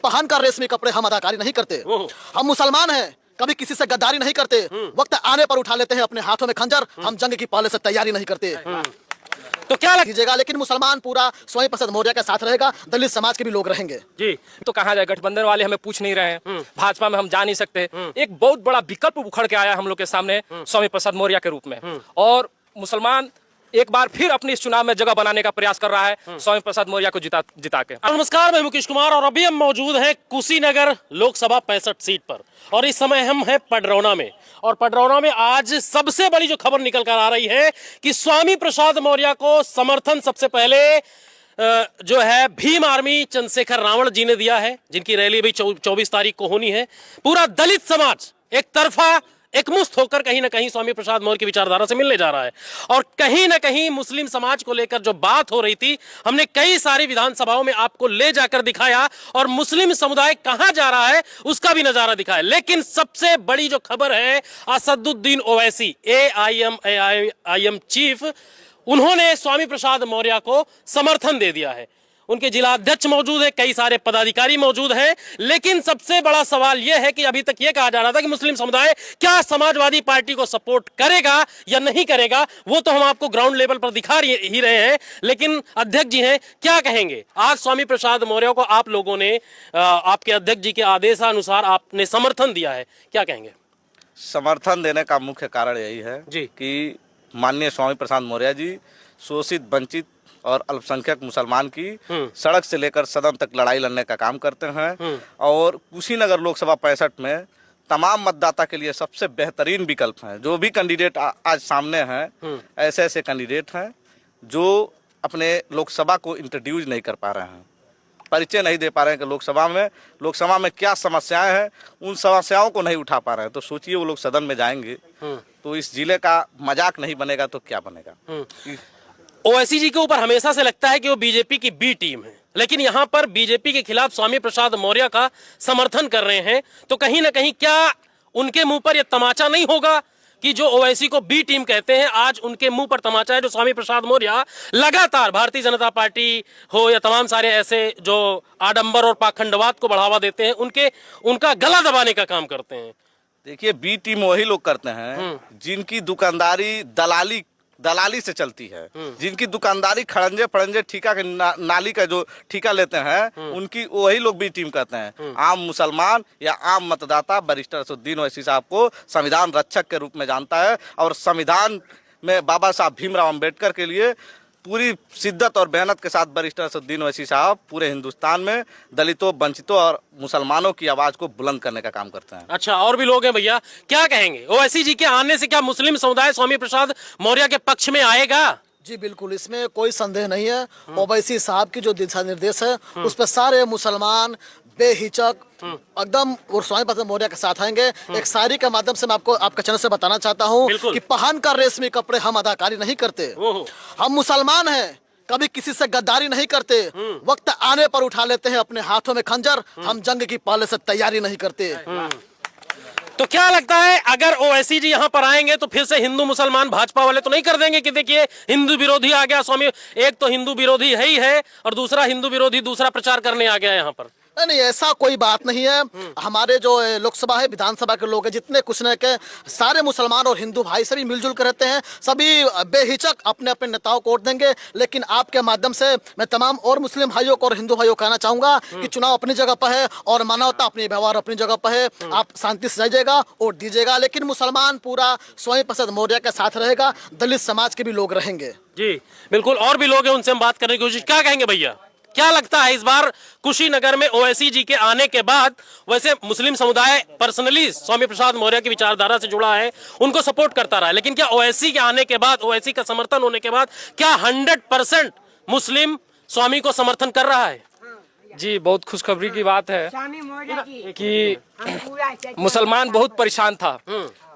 पहन कर रेशमी कपड़े हम अदाकारी नहीं करते। हम मुसलमान हैं, कभी किसी से गद्दारी नहीं करते। वक्त आने पर उठा लेते हैं अपने हाथों में खंजर। हम जंग की पहले से तैयारी नहीं करते। तो क्या कीजिएगा, लेकिन मुसलमान पूरा स्वामी प्रसाद मौर्य के साथ रहेगा, दलित समाज के भी लोग रहेंगे जी। तो कहा जाए, गठबंधन वाले हमें पूछ नहीं रहे हैं, भाजपा में हम जा नहीं सकते। एक बहुत बड़ा विकल्प उखड़ के आया हम लोग के सामने स्वामी प्रसाद मौर्य के रूप में, और मुसलमान एक बार फिर अपनी इस चुनाव में जगह बनाने का प्रयास कर रहा है स्वामी प्रसाद मौर्य को जिता के। नमस्कार, मैं मुकेश कुमार और अभी हम मौजूद हैं कुशीनगर लोकसभा 65 सीट पर, और इस समय हम हैं पडरौना में। और पडरौना में आज सबसे बड़ी जो खबर निकल कर आ रही है कि स्वामी प्रसाद मौर्य को समर्थन सबसे पहले जो है भीम आर्मी चंद्रशेखर रावण जी ने दिया है, जिनकी रैली भी 24 तारीख को होनी है। पूरा दलित समाज एक तरफा एकमुश्त होकर कहीं ना कहीं स्वामी प्रसाद मौर्य की विचारधारा से मिलने जा रहा है, और कहीं ना कहीं मुस्लिम समाज को लेकर जो बात हो रही थी, हमने कई सारी विधानसभाओं में आपको ले जाकर दिखाया, और मुस्लिम समुदाय कहां जा रहा है उसका भी नजारा दिखाया। लेकिन सबसे बड़ी जो खबर है, असदुद्दीन ओवैसी AIM चीफ, उन्होंने स्वामी प्रसाद मौर्य को समर्थन दे दिया है। उनके जिला अध्यक्ष मौजूद है, कई सारे पदाधिकारी मौजूद हैं। लेकिन सबसे बड़ा सवाल यह है कि अभी तक यह कहा जा रहा था कि मुस्लिम समुदाय क्या समाजवादी पार्टी को सपोर्ट करेगा या नहीं करेगा, वो तो हम आपको ग्राउंड लेवल पर दिखा ही रहे हैं। लेकिन अध्यक्ष जी हैं, क्या कहेंगे? आज स्वामी प्रसाद मौर्य को आप लोगों ने आपके अध्यक्ष जी के आदेशानुसार आपने समर्थन दिया है, क्या कहेंगे? समर्थन देने का मुख्य कारण यही है जी कि माननीय स्वामी प्रसाद मौर्य जी शोषित, वंचित और अल्पसंख्यक मुसलमान की सड़क से लेकर सदन तक लड़ाई लड़ने का काम करते हैं, और कुशीनगर लोकसभा 65 में तमाम मतदाता के लिए सबसे बेहतरीन विकल्प हैं। जो भी कैंडिडेट आज सामने हैं, ऐसे ऐसे कैंडिडेट हैं जो अपने लोकसभा को इंट्रोड्यूस नहीं कर पा रहे हैं, परिचय नहीं दे पा रहे हैं कि लोकसभा में क्या समस्याएं हैं, उन समस्याओं को नहीं उठा पा रहे हैं। तो सोचिए, वो लोग सदन में जाएंगे तो इस जिले का मजाक नहीं बनेगा तो क्या बनेगा। ओवैसी जी के ऊपर हमेशा से लगता है कि वो बीजेपी की बी टीम है, लेकिन यहां पर बीजेपी के खिलाफ स्वामी प्रसाद मौर्य का समर्थन कर रहे हैं। तो कहीं ना कहीं क्या उनके मुंह पर यह तमाचा नहीं होगा कि जो ओवैसी को बी टीम कहते हैं, आज उनके मुंह पर तमाचा है जो स्वामी प्रसाद मौर्य लगातार भारतीय जनता पार्टी हो या तमाम सारे ऐसे जो आडंबर और पाखंडवाद को बढ़ावा देते हैं, उनका गला दबाने का काम करते हैं। देखिए, बी टीम वही लोग करते हैं जिनकी दुकानदारी दलाली से चलती है, जिनकी दुकानदारी खड़ंजे फड़ंजे ठिका के नाली का जो ठिका लेते हैं, उनकी वही लोग भी टीम करते हैं। आम मुसलमान या आम मतदाता बैरिस्टर असदुद्दीन ओवैसी साहब को संविधान रक्षक के रूप में जानता है, और संविधान में बाबा साहब भीमराव अंबेडकर के लिए पूरी शिद्दत और मेहनत के साथ बैरिस्टर असदुद्दीन ओवैसी साहब पूरे हिंदुस्तान में दलितों, वंचितों और मुसलमानों की आवाज को बुलंद करने का काम करते हैं। अच्छा, और भी लोग हैं भैया, क्या कहेंगे? ओवैसी जी के आने से क्या मुस्लिम समुदाय स्वामी प्रसाद मौर्य के पक्ष में आएगा? जी बिल्कुल, इसमें कोई संदेह नहीं है। ओवैसी साहब की जो दिशा निर्देश है, उस पर सारे मुसलमान बेहिचक एकदम और स्वामी प्रसाद मौर्य के साथ आएंगे। एक शायरी के माध्यम से मैं आपको आपके चैनल से बताना चाहता हूँ कि पहन कर रेशमी कपड़े हम अदाकारी नहीं करते। हम मुसलमान हैं, कभी किसी से गद्दारी नहीं करते। वक्त आने पर उठा लेते हैं अपने हाथों में खंजर। हम जंग की पहले से तैयारी नहीं करते। तो क्या लगता है, अगर ओवैसी जी यहाँ पर आएंगे तो फिर से हिंदू मुसलमान भाजपा वाले तो नहीं कर देंगे कि देखिए हिंदू विरोधी आ गया स्वामी? एक तो हिंदू विरोधी है ही है, और दूसरा हिंदू विरोधी दूसरा प्रचार करने आ गया यहाँ पर। नहीं, ऐसा कोई बात नहीं है। हमारे जो लोकसभा है, विधानसभा के लोग हैं जितने कुछ न के, सारे मुसलमान और हिंदू भाई सभी मिलजुल कर रहते हैं। सभी बेहिचक अपने अपने नेताओं को वोट देंगे। लेकिन आपके माध्यम से मैं तमाम और मुस्लिम भाइयों को और हिंदू भाइयों को कहना चाहूंगा कि चुनाव अपनी जगह पर है और मानवता अपनी व्यवहार अपनी जगह पर है। आप शांति से जाइएगा, वोट दीजिएगा, लेकिन मुसलमान पूरा स्वामी प्रसाद मौर्य के साथ रहेगा, दलित समाज के भी लोग रहेंगे। जी बिल्कुल, और भी लोग हैं, उनसे हम बात करने की कोशिश। क्या कहेंगे भैया, क्या लगता है इस बार कुशीनगर में ओवैसी जी के आने के बाद? वैसे मुस्लिम समुदाय पर्सनली स्वामी प्रसाद मौर्य की विचारधारा से जुड़ा है, उनको सपोर्ट करता रहा है, लेकिन क्या ओवैसी के आने के बाद, ओवैसी का समर्थन होने के बाद, क्या 100% मुस्लिम स्वामी को समर्थन कर रहा है? जी, बहुत खुशखबरी की बात है कि मुसलमान बहुत परेशान था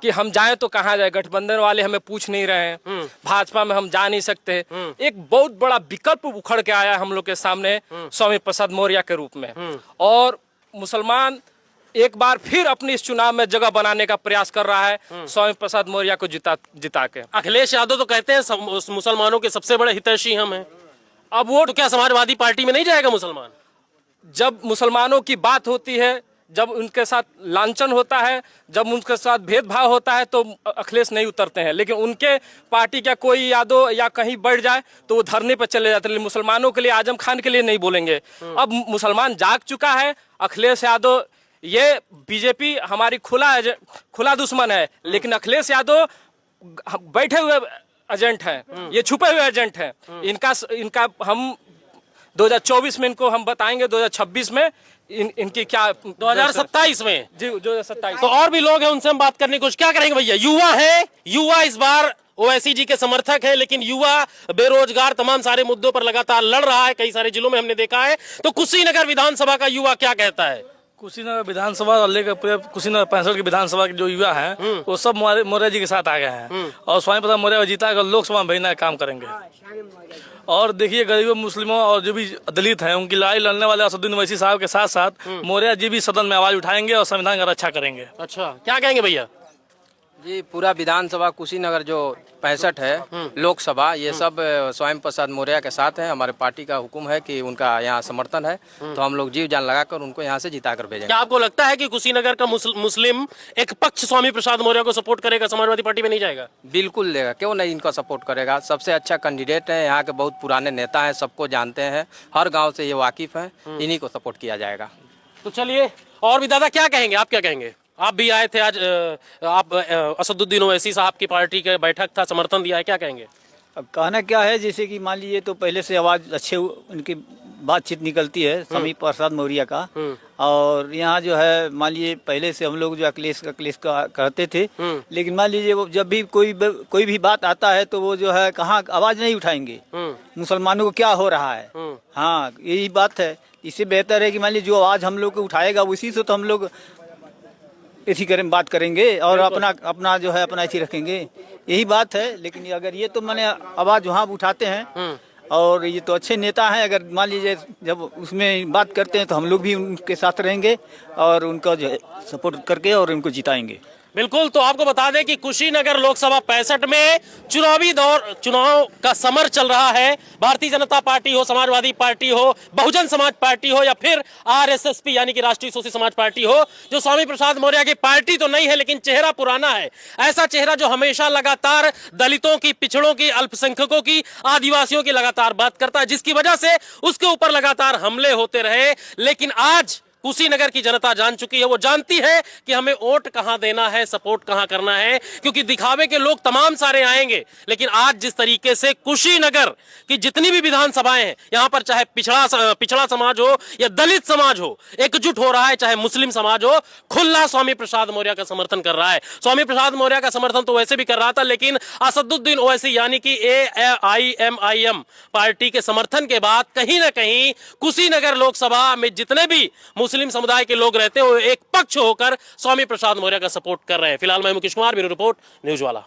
कि हम जाएं तो कहाँ जाए, गठबंधन वाले हमें पूछ नहीं रहे हैं, भाजपा में हम जा नहीं सकते। एक बहुत बड़ा विकल्प उखड़ के आया हम लोग के सामने स्वामी प्रसाद मौर्य के रूप में, और मुसलमान एक बार फिर अपनी इस चुनाव में जगह बनाने का प्रयास कर रहा है स्वामी प्रसाद मौर्य को जिता के। अखिलेश यादव तो कहते हैं मुसलमानों के सबसे बड़े हितैषी हम हैं। अब वो तो क्या समाजवादी पार्टी में नहीं जाएगा मुसलमान? जब मुसलमानों की बात होती है, जब उनके साथ लांछन होता है, जब उनके साथ भेदभाव होता है तो अखिलेश नहीं उतरते हैं। लेकिन उनके पार्टी का कोई यादव या कहीं बढ़ जाए तो वो धरने पर चले जाते हैं। लेकिन मुसलमानों के लिए, आजम खान के लिए नहीं बोलेंगे। अब मुसलमान जाग चुका है। अखिलेश यादव, ये बीजेपी हमारी खुला दुश्मन है, लेकिन अखिलेश यादव बैठे हुए एजेंट हैं, ये छुपे हुए एजेंट हैं। इनका हम 2024 में इनको हम बताएंगे, 2026 में इनकी क्या, 2027 में जी 2027। तो और भी लोग हैं, उनसे हम बात करने की कोशिश क्या करेंगे। भैया युवा है, युवा इस बार ओवैसी जी के समर्थक है, लेकिन युवा बेरोजगार तमाम सारे मुद्दों पर लगातार लड़ रहा है, कई सारे जिलों में हमने देखा है। तो कुशीनगर विधानसभा का युवा क्या कहता है? कुशीनगर विधानसभा और लेकर पूरे कुशीनगर 65 की विधानसभा के जो युवा हैं वो सब मौर्य जी के साथ आ गए हैं और स्वामी प्रसाद मौर्य जीता कर लोकसभा में भेजना का काम करेंगे। और देखिए, गरीबों, मुस्लिमों और जो भी दलित हैं उनकी लड़ाई लड़ने वाले असदुद्दीन ओवैसी साहब के साथ साथ मौर्य जी भी सदन में आवाज उठाएंगे और संविधान का रक्षा करेंगे। अच्छा, क्या कहेंगे भैया? जी, पूरा विधानसभा कुशीनगर जो 65 है लोकसभा, ये सब स्वामी प्रसाद मौर्य के साथ है। हमारे पार्टी का हुक्म है कि उनका यहाँ समर्थन है, तो हम लोग जीव जान लगाकर उनको यहाँ से जिता कर भेजेंगे। क्या आपको लगता है कि कुशीनगर का मुस्लिम एक पक्ष स्वामी प्रसाद मौर्य को सपोर्ट करेगा, समाजवादी पार्टी में नहीं जाएगा? बिल्कुल देगा, क्यों नहीं इनको सपोर्ट करेगा। सबसे अच्छा कैंडिडेट है, यहाँ के बहुत पुराने नेता हैं, सबको जानते हैं, हर गाँव से ये वाकिफ है, इन्हीं को सपोर्ट किया जाएगा। तो चलिए, और भी दादा क्या कहेंगे, आप क्या कहेंगे? आप भी आए थे आज, आप असदुद्दीन ओवैसी साहब की पार्टी का बैठक था, समर्थन दिया है, क्या कहेंगे? अब कहना क्या है, जैसे कि मान लीजिए तो पहले से आवाज़ अच्छे उनकी बातचीत निकलती है स्वामी प्रसाद मौर्य का। और यहाँ जो है मान लीजिए पहले से हम लोग जो अखिलेश का कहते थे, लेकिन मान लीजिए वो जब भी कोई भी बात आता है तो वो जो है कहाँ आवाज़ नहीं उठाएंगे, मुसलमानों को क्या हो रहा है। हाँ, यही बात है। इससे बेहतर है कि मान लीजिए जो आवाज़ हम लोग को उठाएगा उसी से तो हम लोग इसी करें बात करेंगे और अपना जो है अपना इसी रखेंगे, यही बात है। लेकिन अगर ये तो मैंने आवाज़ वहाँ उठाते हैं और ये तो अच्छे नेता हैं, अगर मान लीजिए जब उसमें बात करते हैं तो हम लोग भी उनके साथ रहेंगे और उनका जो है सपोर्ट करके और उनको जिताएंगे। बिल्कुल। तो आपको बता दें कि कुशीनगर लोकसभा 65 में चुनाव का समर चल रहा है। भारतीय जनता पार्टी हो, समाजवादी पार्टी हो, बहुजन समाज पार्टी हो या फिर आरएसएसपी यानी कि राष्ट्रीय शोषित समाज पार्टी हो, जो स्वामी प्रसाद मौर्य की पार्टी तो नहीं है लेकिन चेहरा पुराना है। ऐसा चेहरा जो हमेशा लगातार दलितों की, पिछड़ों की, अल्पसंख्यकों की, आदिवासियों की लगातार बात करता है, जिसकी वजह से उसके ऊपर लगातार हमले होते रहे। लेकिन आज कुशीनगर की जनता जान चुकी है, वो जानती है कि हमें वोट कहां देना है, सपोर्ट कहां करना है, क्योंकि दिखावे के लोग तमाम सारे आएंगे। लेकिन आज जिस तरीके से कुशीनगर की जितनी भी विधानसभाएं हैं, यहां पर चाहे पिछड़ा समाज हो या दलित समाज हो, एकजुट हो रहा है, चाहे मुस्लिम समाज हो, खुला स्वामी प्रसाद मौर्य का समर्थन कर रहा है। स्वामी प्रसाद मौर्य का समर्थन तो वैसे भी कर रहा था, लेकिन असदुद्दीन ओवैसी यानी कि AIMIM पार्टी के समर्थन के बाद कहीं ना कहीं कुशीनगर लोकसभा में जितने भी मुस्लिम समुदाय के लोग रहते हैं वो एक पक्ष होकर स्वामी प्रसाद मौर्य का सपोर्ट कर रहे हैं। फिलहाल मैं Mukesh Kumar, bureau report, news वाला।